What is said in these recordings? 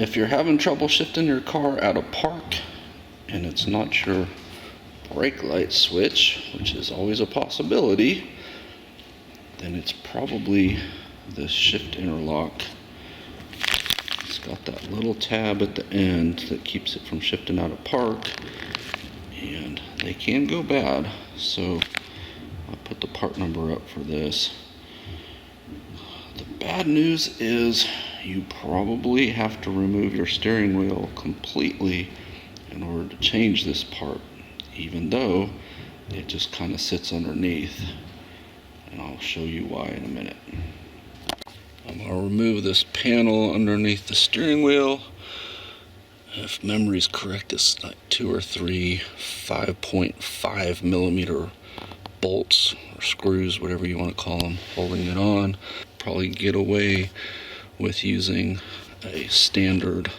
if you're having trouble shifting your car out of park and it's not your brake light switch, which is always a possibility, then it's probably the shift interlock. It's got that little tab at the end that keeps it from shifting out of park, and they can go bad, so I'll put the part number up for this. The bad news is you probably have to remove your steering wheel completely in order to change this part, even though it just kind of sits underneath, and I'll show you why in a minute. I'm going to remove this panel underneath the steering wheel. If memory's correct, it's like 2 or 3 5.5 millimeter bolts or screws, whatever you want to call them, holding it on. Probably get away with using a standard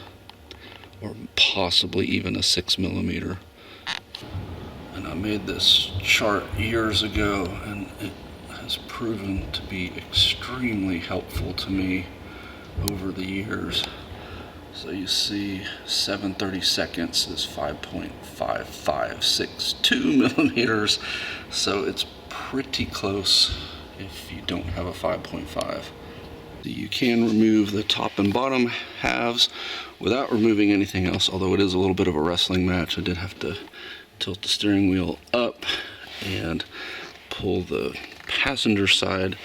or possibly even a 6 millimeter. And I made this chart years ago, and it has proven to be extremely helpful to me over the years. So you see 7/32 is 5.5562 millimeters, so it's pretty close if you don't have a 5.5. You can remove the top and bottom halves without removing anything else, although it is a little bit of a wrestling match. I did have to tilt the steering wheel up and pull the passenger side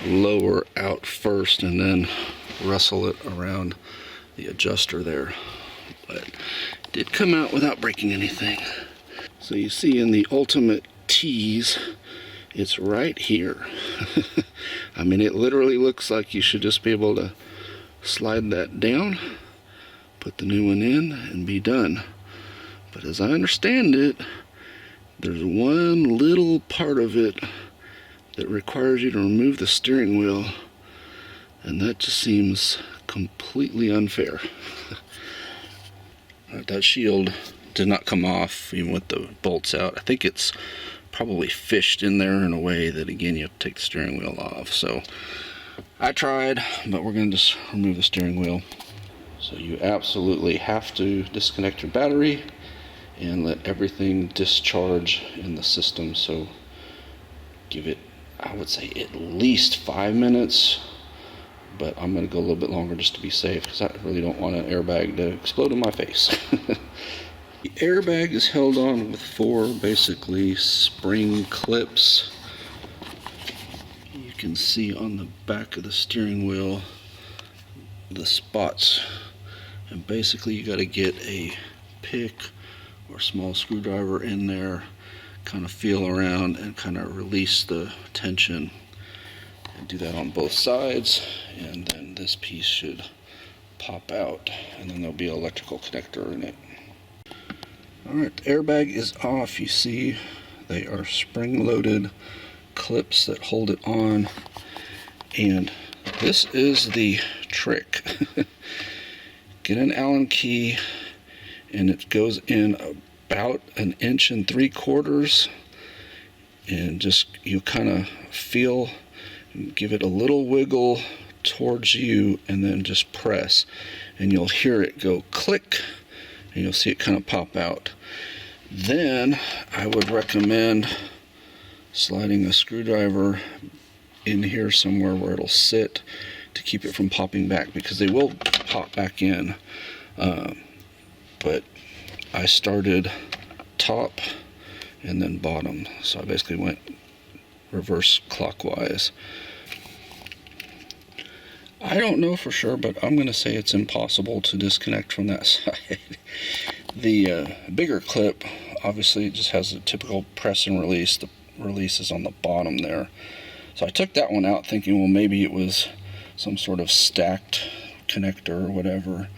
lower out first and then wrestle it around the adjuster there, but it did come out without breaking anything. So you see in the ultimate tease, it's right here. I mean, it literally looks like you should just be able to slide that down, put the new one in, and be done. But as I understand it, there's one little part of it that requires you to remove the steering wheel, and that just seems completely unfair. That shield did not come off even with the bolts out. I think it's probably fished in there in a way that, again, you have to take the steering wheel off. So I tried, but we're going to just remove the steering wheel. So you absolutely have to disconnect your battery and let everything discharge in the system. So give it, I would say, at least 5 minutes, but I'm going to go a little bit longer just to be safe, because I really don't want an airbag to explode in my face. The airbag is held on with 4 basically spring clips. You can see on the back of the steering wheel the spots, and basically you got to get a pick or small screwdriver in there, kind of feel around and kind of release the tension, and do that on both sides, and then this piece should pop out, and then there'll be an electrical connector in it. Alright, the airbag is off. You see they are spring-loaded clips that hold it on, and this is the trick. Get an Allen key, and it goes in about 1 3/4 inches, and just you kind of feel, give it a little wiggle towards you, and then just press, and you'll hear it go click, and you'll see it kind of pop out. Then I would recommend sliding a screwdriver in here somewhere where it'll sit to keep it from popping back, because they will pop back in. But I started top and then bottom, so I basically went reverse clockwise. I don't know for sure, but I'm going to say it's impossible to disconnect from that side. The bigger clip obviously just has a typical press and release. The release is on the bottom there. So I took that one out thinking, well, maybe it was some sort of stacked connector or whatever.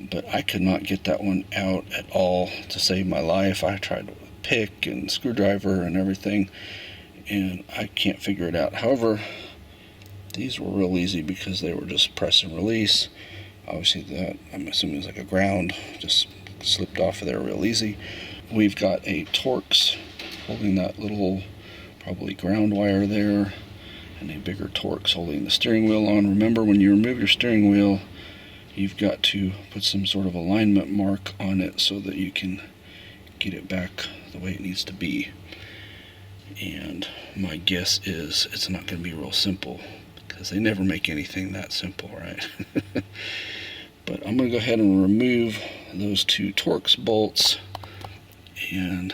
But I could not get that one out at all to save my life. I tried with a pick and screwdriver and everything, and I can't figure it out. However, these were real easy because they were just press and release. Obviously that, I'm assuming, is like a ground, just slipped off of there real easy. We've got a torx holding that little, probably ground wire there, and a bigger torx holding the steering wheel on. Remember, when you remove your steering wheel, you've got to put some sort of alignment mark on it so that you can get it back the way it needs to be. And my guess is it's not going to be real simple, because they never make anything that simple, right? But I'm going to go ahead and remove those two Torx bolts, and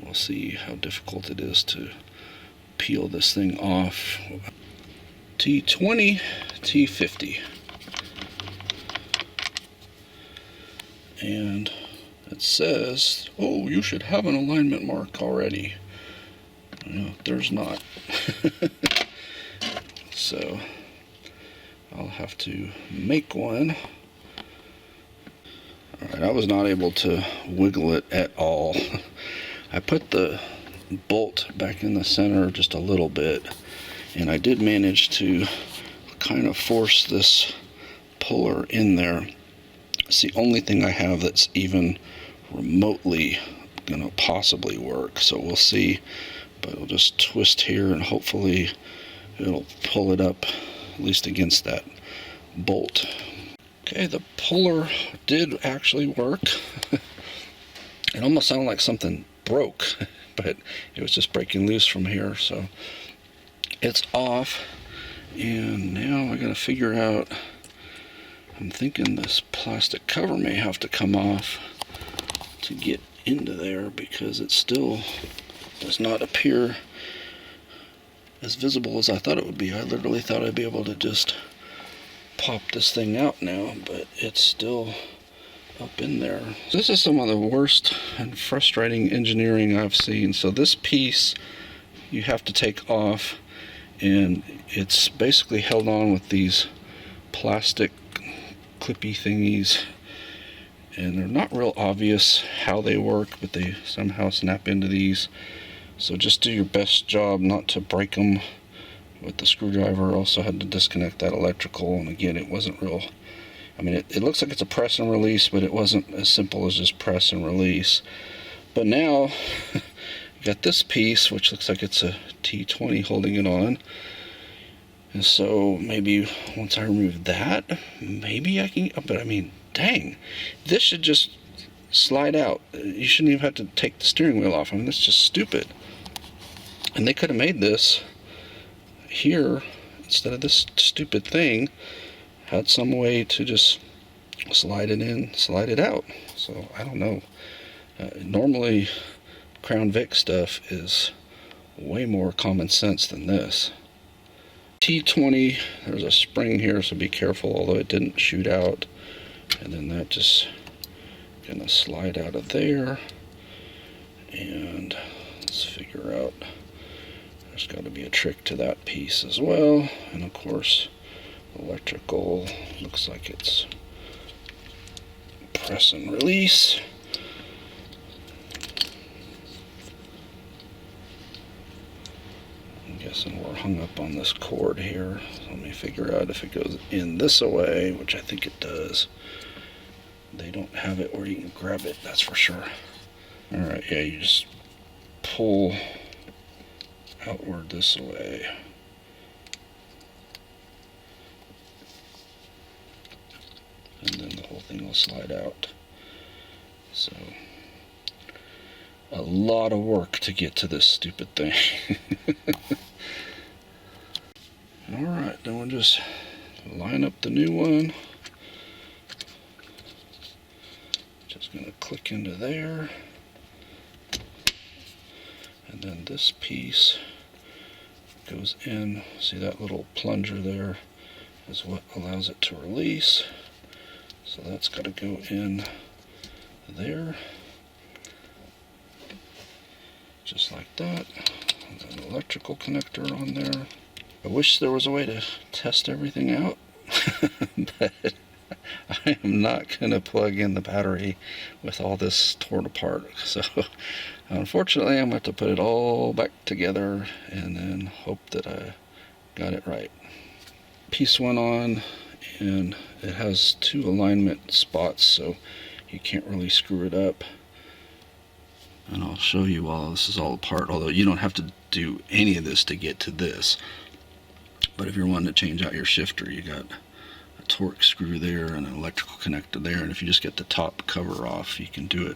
we'll see how difficult it is to peel this thing off. T20, T50. And it says, oh, you should have an alignment mark already. No, there's not. So I'll have to make one. Alright, I was not able to wiggle it at all. I put the bolt back in the center just a little bit, and I did manage to kind of force this puller in there. It's the only thing I have that's even remotely gonna possibly work, so we'll see. But I'll just twist here and hopefully it'll pull it up at least against that bolt. Okay, the puller did actually work. It almost sounded like something broke, but it was just breaking loose from here, so it's off. And now I gotta figure out, I'm thinking this plastic cover may have to come off to get into there, because it still does not appear as visible as I thought it would be. I literally thought I'd be able to just pop this thing out now, but it's still up in there. This is some of the worst and frustrating engineering I've seen. So this piece you have to take off, and it's basically held on with these plastic clippy thingies, and they're not real obvious how they work, but they somehow snap into these. So just do your best job not to break them with the screwdriver. Also had to disconnect that electrical, and again, it wasn't real. I mean, it looks like it's a press and release, but it wasn't as simple as just press and release. But now you got this piece, which looks like it's a T20 holding it on. And so maybe once I remove that, maybe I can, but I mean, dang, this should just slide out. You shouldn't even have to take the steering wheel off. I mean, that's just stupid. And they could have made this here, instead of this stupid thing, had some way to just slide it in, slide it out. So I don't know. Normally Crown Vic stuff is way more common sense than this. T20, there's a spring here, so be careful, although it didn't shoot out. And then that just gonna slide out of there. And let's figure out, there's got to be a trick to that piece as well. And of course, electrical looks like it's press and release. I'm guessing we're hung up on this cord here. So let me figure out if it goes in this way, which I think it does. They don't have it where you can grab it, that's for sure. Alright, yeah, you just pull outward this way. And then the whole thing will slide out. So, a lot of work to get to this stupid thing. Alright, then we'll just line up the new one. Just going to click into there. And then this piece goes in. See that little plunger there is what allows it to release. So that's got to go in there, just like that. And then an electrical connector on there. I wish there was a way to test everything out, but I am not going to plug in the battery with all this torn apart. So unfortunately, I'm going to have to put it all back together and then hope that I got it right. Piece went on, and it has two alignment spots, so you can't really screw it up. And I'll show you while this is all apart, although you don't have to do any of this to get to this. But if you're wanting to change out your shifter, you got a torque screw there and an electrical connector there, and if you just get the top cover off, you can do it.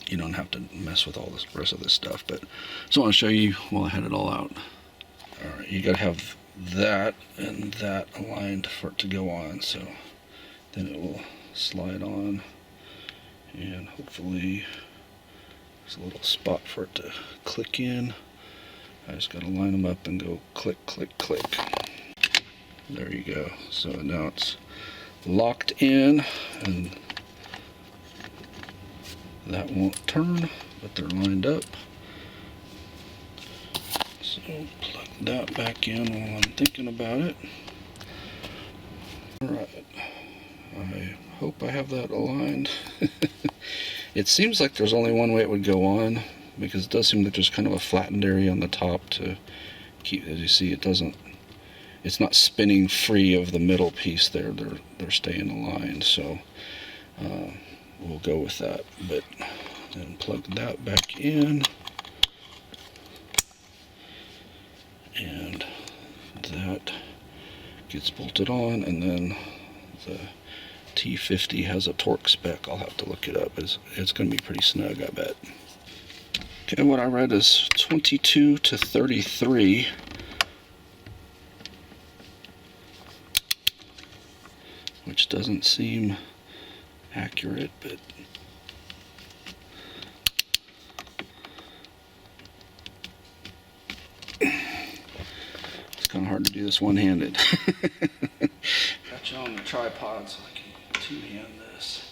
You don't have to mess with all this rest of this stuff, but just want to show you while I had it all out. Alright, you gotta have that and that aligned for it to go on, so then it will slide on, and hopefully there's a little spot for it to click in. I just gotta line them up and go click, click, click. There you go. So now it's locked in, and that won't turn, but they're lined up. So plug that back in while I'm thinking about it. Alright, I hope I have that aligned. It seems like there's only one way it would go on, because it does seem that there's kind of a flattened area on the top to keep, as you see, it's not spinning free of the middle piece there. They're staying aligned, so we'll go with that. But then plug that back in, and that gets bolted on, and then the T50 has a torque spec. I'll have to look it up. It's going to be pretty snug, I bet. Okay, what I read is 22 to 33. Which doesn't seem accurate, but it's kind of hard to do this one-handed. Got you on the tripod so I can two-hand this.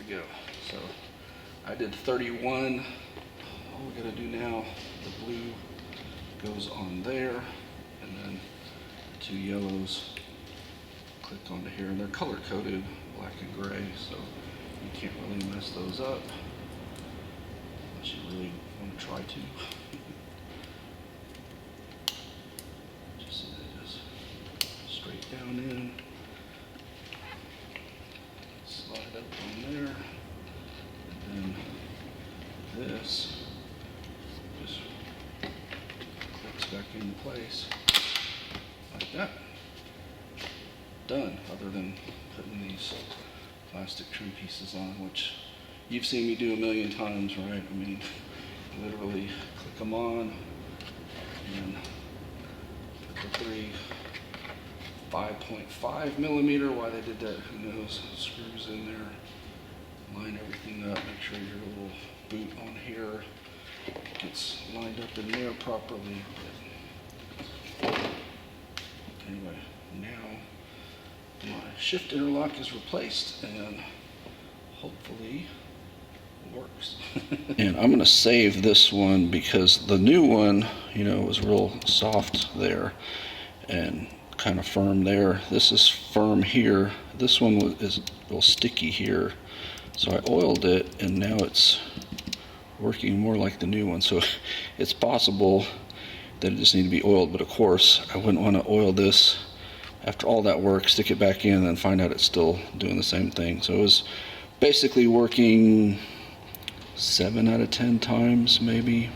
Go. So I did 31. All we gotta do now, the blue goes on there, and then the two yellows click onto here, and they're color coded black and gray, so you can't really mess those up unless you really want to try to. Just so they just straight down in. Slide up on there, and then this just clicks back into place like that. Done, other than putting these plastic trim pieces on, which you've seen me do a million times, right? I mean, literally click them on and put the three 5.5 millimeter. Why they did that, who knows? Screws in there, line everything up, make sure your little boot on here gets lined up in there properly. But anyway, now my shift interlock is replaced, and hopefully it works. And I'm gonna save this one because the new one, you know, was real soft there and kind of firm there. This is firm here. This one is a little sticky here. So I oiled it, and now it's working more like the new one. So it's possible that it just needs to be oiled, but of course I wouldn't want to oil this after all that work, stick it back in, and then find out it's still doing the same thing. So it was basically working 7 out of 10 times, maybe,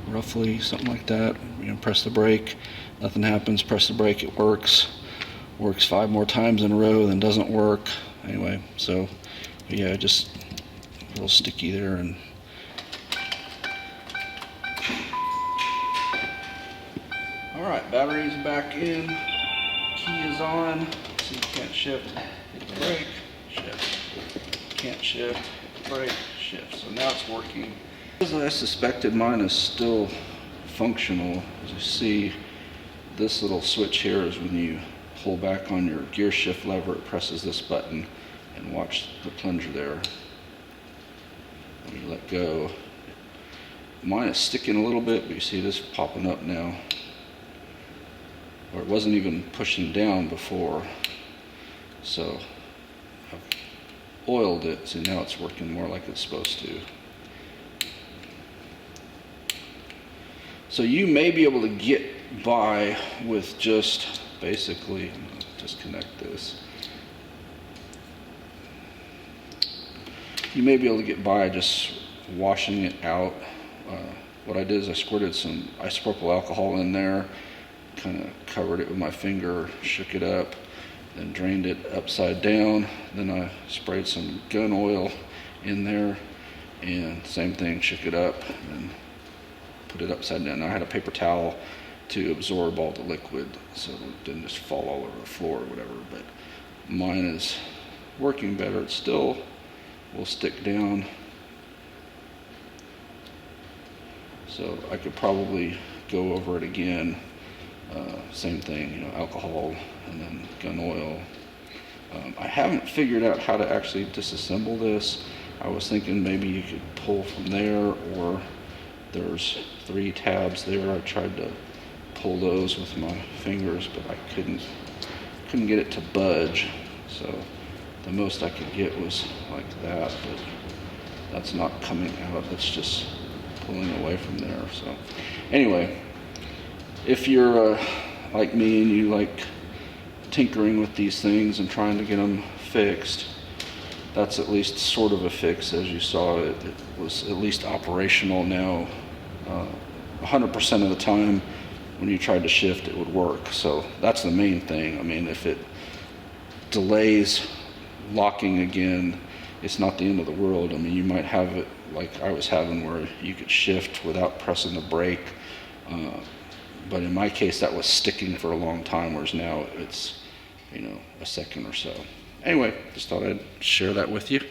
roughly, something like that. You know, press the brake, nothing happens, press the brake, it works. Works 5 more times in a row, then doesn't work. Anyway, so yeah, just a little sticky there. And alright, battery's back in, key is on, so you can't shift, hit the brake, shift, can't shift, brake, shift. So now it's working. As I suspected, mine is still functional. As you see, this little switch here is when you pull back on your gear shift lever, it presses this button, and watch the plunger there. When you let go, mine is sticking a little bit, but you see this popping up now, or it wasn't even pushing down before. So I've oiled it, so now it's working more like it's supposed to. So you may be able to get by with just basically, disconnect this, you may be able to get by just washing it out. What I did is I squirted some isopropyl alcohol in there, kind of covered it with my finger, shook it up, then drained it upside down. Then I sprayed some gun oil in there, and same thing, shook it up and put it upside down. Now I had a paper towel to absorb all the liquid so it didn't just fall all over the floor or whatever, but mine is working better. It still will stick down, so I could probably go over it again. Same thing, alcohol and then gun oil. I haven't figured out how to actually disassemble this. I was thinking maybe you could pull from there, or there's 3 tabs there. I tried to pull those with my fingers, but I couldn't get it to budge. So the most I could get was like that, but that's not coming out. That's just pulling away from there. So anyway, if you're like me and you like tinkering with these things and trying to get them fixed, that's at least sort of a fix. As you saw, it was at least operational now. 100% of the time when you tried to shift, it would work. So that's the main thing. I mean, if it delays locking again, it's not the end of the world. I mean, you might have it like I was having where you could shift without pressing the brake. But in my case, that was sticking for a long time, whereas now it's, a second or so. Anyway, just thought I'd share that with you.